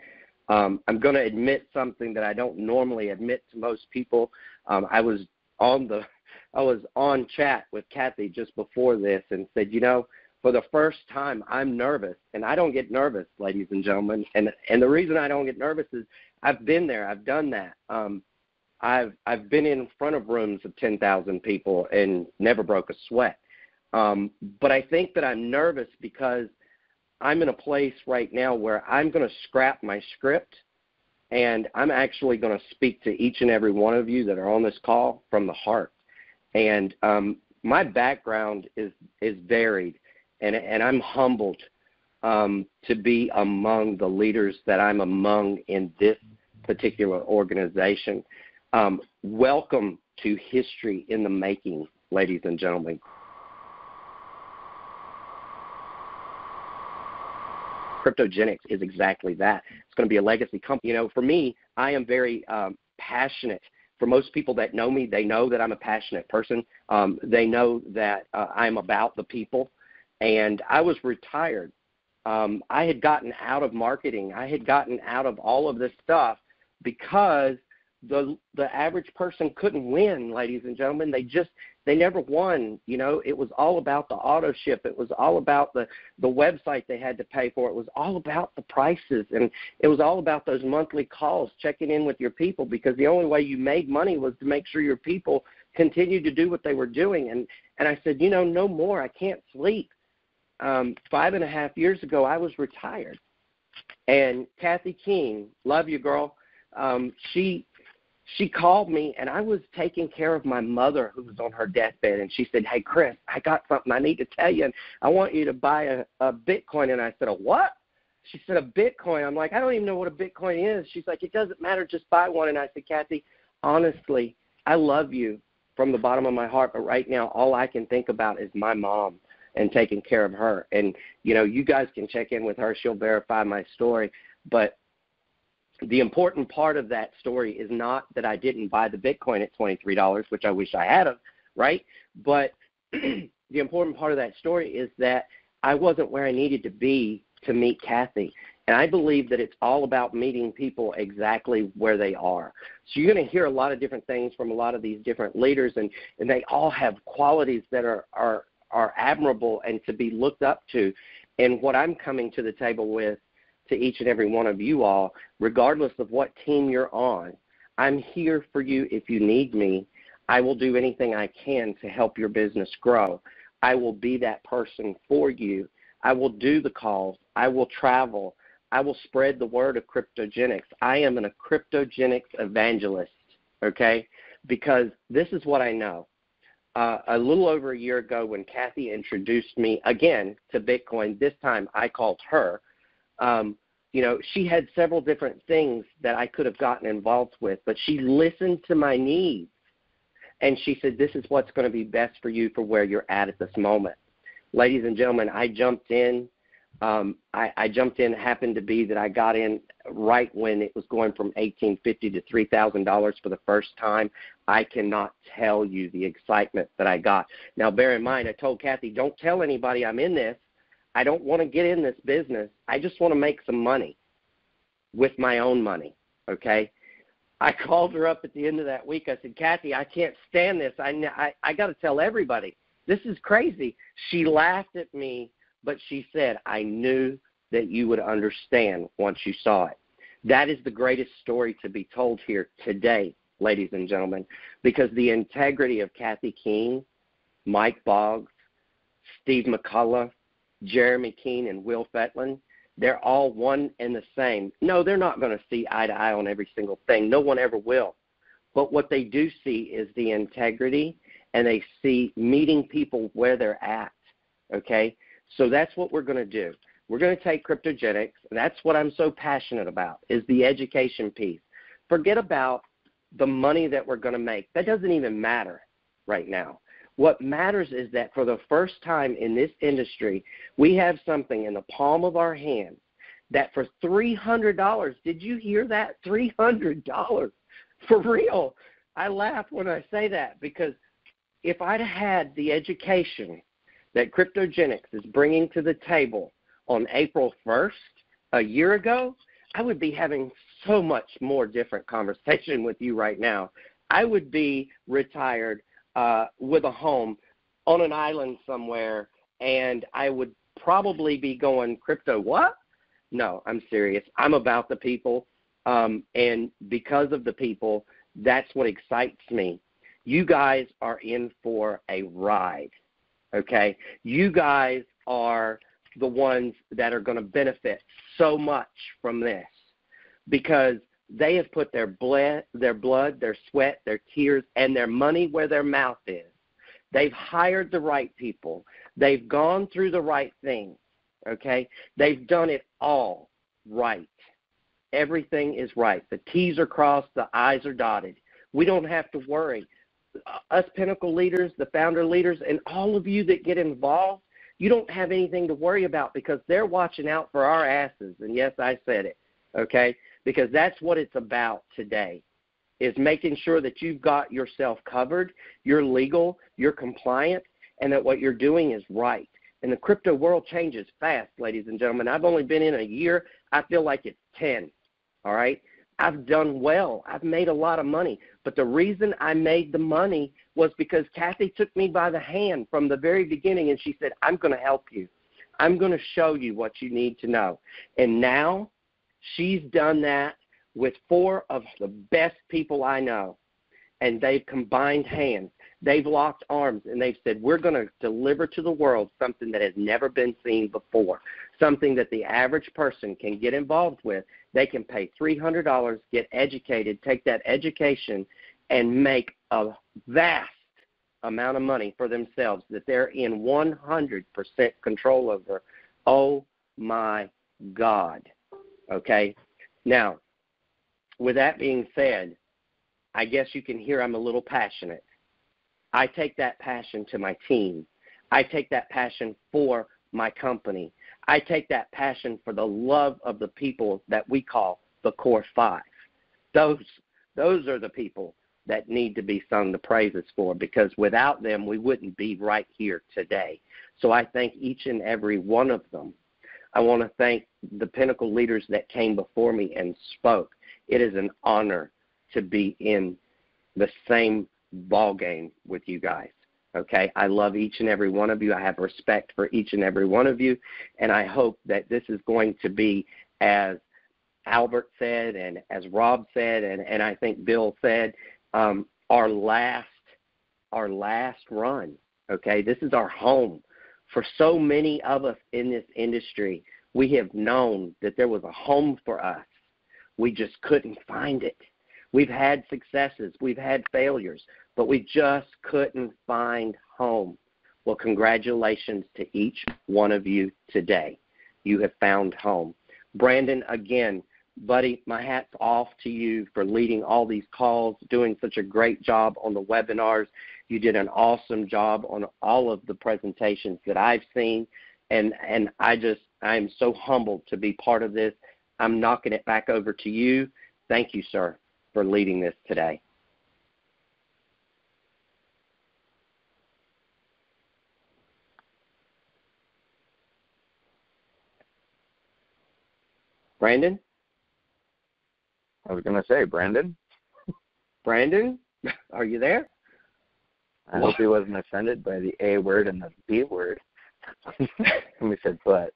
I'm going to admit something that I don't normally admit to most people. I was on chat with Kathy just before this and said, for the first time, I'm nervous, and I don't get nervous, ladies and gentlemen. And the reason I don't get nervous is I've been there. I've done that. I've been in front of rooms of 10,000 people and never broke a sweat. But I think that I'm nervous because I'm in a place right now where I'm going to scrap my script, and I'm actually going to speak to each and every one of you that are on this call from the heart. And my background is varied, and I'm humbled to be among the leaders that I'm among in this particular organization. Welcome to history in the making, ladies and gentlemen. KryptoGeneX is exactly that. It's going to be a legacy company. For me, I am very passionate. For most people that know me, they know that I'm a passionate person. They know that I'm about the people. And I was retired. I had gotten out of marketing. I had gotten out of all of this stuff because the average person couldn't win, ladies and gentlemen. They never won. It was all about the auto ship. It was all about the website they had to pay for. It was all about the prices, and it was all about those monthly calls, checking in with your people, because the only way you made money was to make sure your people continued to do what they were doing. And I said, no more. I can't sleep. 5.5 years ago, I was retired. And Kathy King, love you, girl. she called me, and I was taking care of my mother who was on her deathbed, and she said, hey, Chris, I got something I need to tell you, and I want you to buy a Bitcoin. And I said, a what? She said, a Bitcoin. I'm like, I don't even know what a Bitcoin is. She's like, it doesn't matter, just buy one. And I said, Kathy, honestly, I love you from the bottom of my heart, but right now all I can think about is my mom and taking care of her. And, you know, you guys can check in with her. She'll verify my story. But the important part of that story is not that I didn't buy the Bitcoin at $23, which I wish I had of, right? But the important part of that story is that I wasn't where I needed to be to meet Kathy. And I believe that it's all about meeting people exactly where they are. So you're going to hear a lot of different things from a lot of these different leaders, and they all have qualities that are admirable and to be looked up to. And what I'm coming to the table with, to each and every one of you all, regardless of what team you're on, I'm here for you if you need me. I will do anything I can to help your business grow. I will be that person for you. I will do the calls. I will travel. I will spread the word of KryptoGeneX. I am a KryptoGeneX evangelist, okay, because this is what I know. A little over a year ago when Kathy introduced me again to Bitcoin, this time I called her, you know, she had several different things that I could have gotten involved with, but she listened to my needs, and she said, this is what's going to be best for you for where you're at this moment. Ladies and gentlemen, I jumped in. I jumped in. It happened to be that I got in right when it was going from $1,850 to $3,000 for the first time. I cannot tell you the excitement that I got. Now, bear in mind, I told Kathy, don't tell anybody I'm in this. I don't want to get in this business. I just want to make some money with my own money, okay? I called her up at the end of that week. I said, Kathy, I can't stand this. I got to tell everybody. This is crazy. She laughed at me, but she said, I knew that you would understand once you saw it. That is the greatest story to be told here today, ladies and gentlemen, because the integrity of Kathy Keene, Mike Boggs, Steve McCullough, Jeremy Keene, and Will Fetlin, they're all one and the same. No, they're not going to see eye to eye on every single thing. No one ever will. But what they do see is the integrity, and they see meeting people where they're at, okay? So that's what we're going to do. We're going to take KryptoGeneX, and that's what I'm so passionate about, is the education piece. Forget about the money that we're going to make. That doesn't even matter right now. What matters is that for the first time in this industry, we have something in the palm of our hand that for $300, did you hear that? $300 for real. I laugh when I say that because if I'd had the education that KryptoGeneX is bringing to the table on April 1st, a year ago, I would be having so much more different conversation with you right now. I would be retired with a home on an island somewhere, and I would probably be going, crypto what? No, I'm serious. I'm about the people, and because of the people, that's what excites me. You guys are in for a ride, okay? You guys are the ones that are going to benefit so much from this because they have put their blood, their sweat, their tears, and their money where their mouth is. They've hired the right people. They've gone through the right things, okay? They've done it all right. Everything is right. The T's are crossed, the I's are dotted. We don't have to worry. Us Pinnacle leaders, the founder leaders, and all of you that get involved, you don't have anything to worry about because they're watching out for our asses. And yes, I said it, okay? Because that's what it's about today, is making sure that you've got yourself covered, you're legal, you're compliant, and that what you're doing is right. And the crypto world changes fast, ladies and gentlemen. I've only been in a year. I feel like it's 10, all right? I've done well. I've made a lot of money. But the reason I made the money was because Kathy took me by the hand from the very beginning, and she said, I'm going to help you. I'm going to show you what you need to know. And now she's done that with 4 of the best people I know, and they've combined hands. They've locked arms, and they've said, we're going to deliver to the world something that has never been seen before, something that the average person can get involved with. They can pay $300, get educated, take that education, and make a vast amount of money for themselves that they're in 100% control over. Oh, my God. Okay? Now, with that being said, I guess you can hear I'm a little passionate. I take that passion to my team. I take that passion for my company. I take that passion for the love of the people that we call the Core Five. Those are the people that need to be sung the praises for, because without them, we wouldn't be right here today. So I thank each and every one of them. I want to thank the Pinnacle leaders that came before me and spoke. It is an honor to be in the same ball game with you guys. Okay, I love each and every one of you. I have respect for each and every one of you, and I hope that this is going to be, as Albert said and as Rob said, and I think Bill said, our last run. Okay, this is our home. For so many of us in this industry, we have known that there was a home for us. We just couldn't find it. We've had successes, we've had failures, but we just couldn't find home. Well, congratulations to each one of you today. You have found home. Brandon, again, buddy, my hat's off to you for leading all these calls, doing such a great job on the webinars. You did an awesome job on all of the presentations that I've seen, and I'm so humbled to be part of this. I'm knocking it back over to you. Thank you, sir, for leading this today. Brandon? I was going to say, Brandon? Brandon, are you there? I hope he wasn't offended by the A word and the B word. We said but.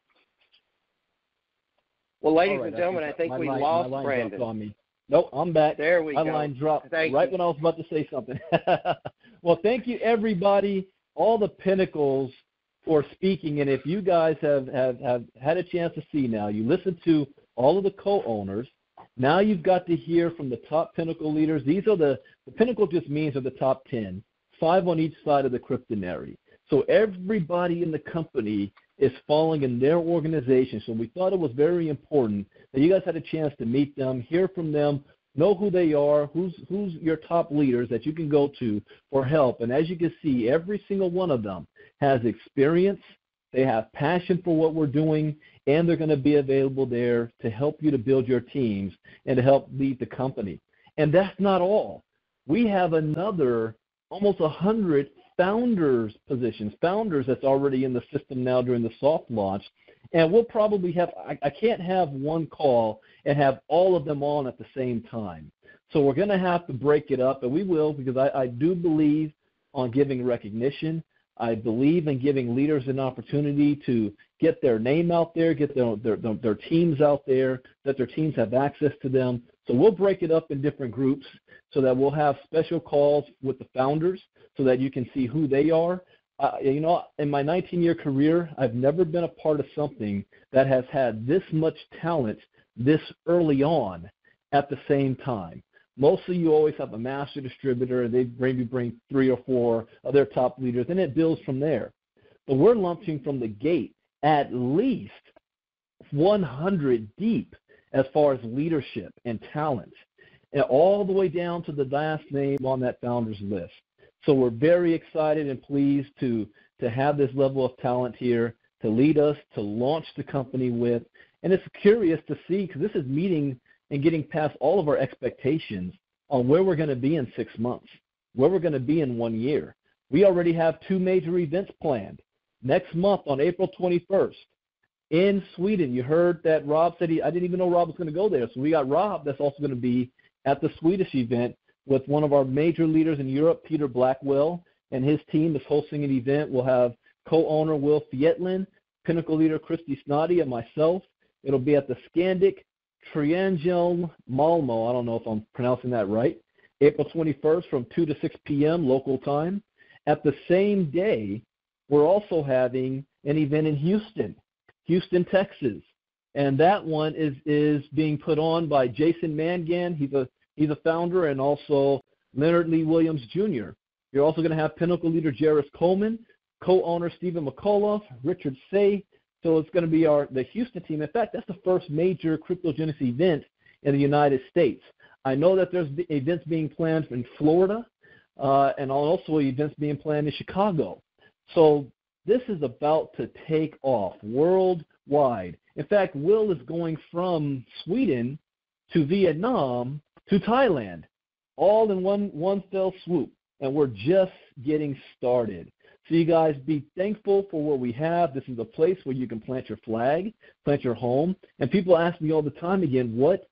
Well, ladies and gentlemen, I think we lost Brandon. On me. Nope, I'm back. There we go. My line dropped Thank right you. when I was about to say something. Well, thank you, everybody, all the Pinnacles for speaking. And if you guys have had a chance to see now, you listened to all of the co-owners. Now you've got to hear from the top Pinnacle leaders. These are the Pinnacle just means are the top 10, 5 on each side of the cryptonary. So everybody in the company is falling in their organization. So we thought it was very important that you guys had a chance to meet them, hear from them, know who they are, who's your top leaders that you can go to for help. And as you can see, every single one of them has experience, they have passion for what we're doing, and they're going to be available there to help you to build your teams and to help lead the company. And that's not all. We have another almost 100 founders positions, founders that's already in the system now during the soft launch. And we'll probably have, I can't have one call and have all of them on at the same time. So we're going to have to break it up, and we will, because I do believe on giving recognition. I believe in giving leaders an opportunity to get their name out there, get their teams out there, that their teams have access to them. So we'll break it up in different groups so that we'll have special calls with the founders so that you can see who they are. In my 19-year career, I've never been a part of something that has had this much talent this early on at the same time. Mostly you always have a master distributor, and they maybe bring 3 or 4 of their top leaders, and it builds from there. But we're launching from the gate at least 100 deep as far as leadership and talent, and all the way down to the last name on that founder's list. So we're very excited and pleased to have this level of talent here to lead us, to launch the company with. And it's curious to see, because this is meeting and getting past all of our expectations on where we're going to be in 6 months, where we're going to be in 1 year. We already have 2 major events planned. Next month on April 21st in Sweden. You heard that Rob said I didn't even know Rob was going to go there. So we got Rob that's also going to be at the Swedish event with one of our major leaders in Europe, Peter Blackwell, and his team is hosting an event. We'll have co-owner Will Fietlin, Pinnacle leader Christy Snotty, and myself. It'll be at the Scandic Triangel Malmo. I don't know if I'm pronouncing that right. April 21st from 2 to 6 p.m. local time. At the same day, we're also having an event in Houston, Texas. And that one is being put on by Jason Mangan. He's a founder, and also Leonard Lee Williams Jr. You're also going to have Pinnacle leader Jairus Coleman, co-owner Stephen McCullough, Richard Say. So it's going to be the Houston team. In fact, that's the first major CryptoGeneX event in the United States. I know that there's events being planned in Florida, and also events being planned in Chicago. So this is about to take off worldwide. In fact, Will is going from Sweden to Vietnam to Thailand, all in one fell swoop, and we're just getting started. So you guys be thankful for what we have. This is a place where you can plant your flag, plant your home. And people ask me all the time again, what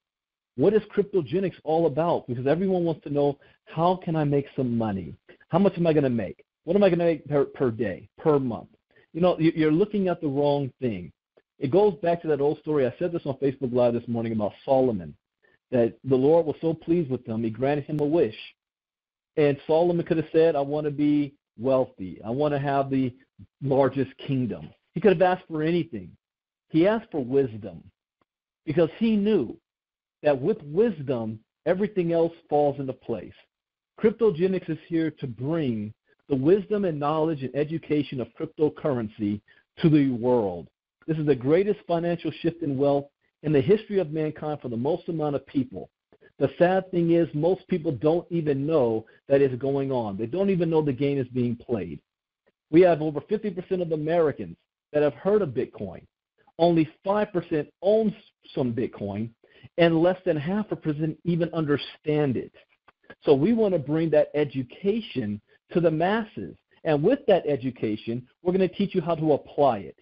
is CryptoGeneX all about? Because everyone wants to know, how can I make some money? How much am I going to make? What am I going to make per day, per month? You know, you're looking at the wrong thing. It goes back to that old story. I said this on Facebook Live this morning about Solomon, that the Lord was so pleased with him, he granted him a wish. And Solomon could have said, I want to be wealthy. I want to have the largest kingdom. He could have asked for anything. He asked for wisdom because he knew that with wisdom, everything else falls into place. CryptoGeneX is here to bring the wisdom and knowledge and education of cryptocurrency to the world. This is the greatest financial shift in wealth in the history of mankind for the most amount of people. The sad thing is most people don't even know that it's going on. They don't even know the game is being played. We have over 50% of Americans that have heard of Bitcoin. Only 5% owns some Bitcoin, and less than 0.5% even understand it. So we want to bring that education to the masses. And with that education, we're going to teach you how to apply it.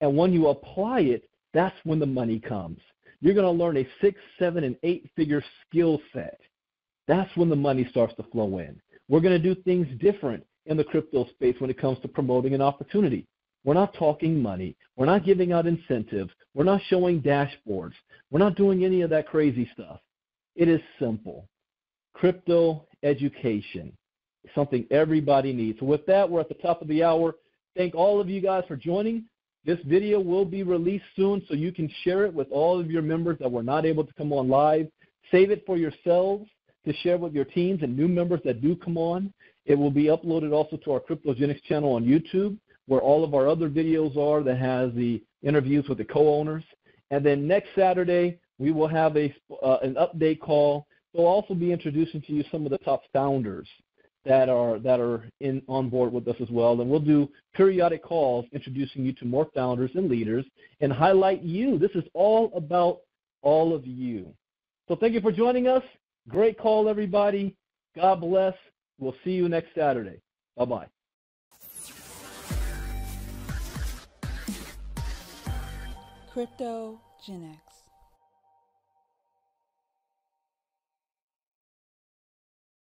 And when you apply it, that's when the money comes. You're going to learn a 6, 7, and 8-figure skill set. That's when the money starts to flow in. We're going to do things different in the crypto space when it comes to promoting an opportunity. We're not talking money. We're not giving out incentives. We're not showing dashboards. We're not doing any of that crazy stuff. It is simple. Crypto education. Something everybody needs. So with that, we're at the top of the hour. Thank all of you guys for joining. This video will be released soon, so you can share it with all of your members that were not able to come on live. Save it for yourselves to share with your teams and new members that do come on. It will be uploaded also to our CryptoGeneX channel on YouTube, where all of our other videos are that has the interviews with the co-owners. And then next Saturday, we will have an update call. We'll also be introducing to you some of the top founders that are on board with us as well. And we'll do periodic calls introducing you to more founders and leaders and highlight you. This is all about all of you. So thank you for joining us. Great call, everybody. God bless. We'll see you next Saturday. Bye-bye. CryptoGeneX.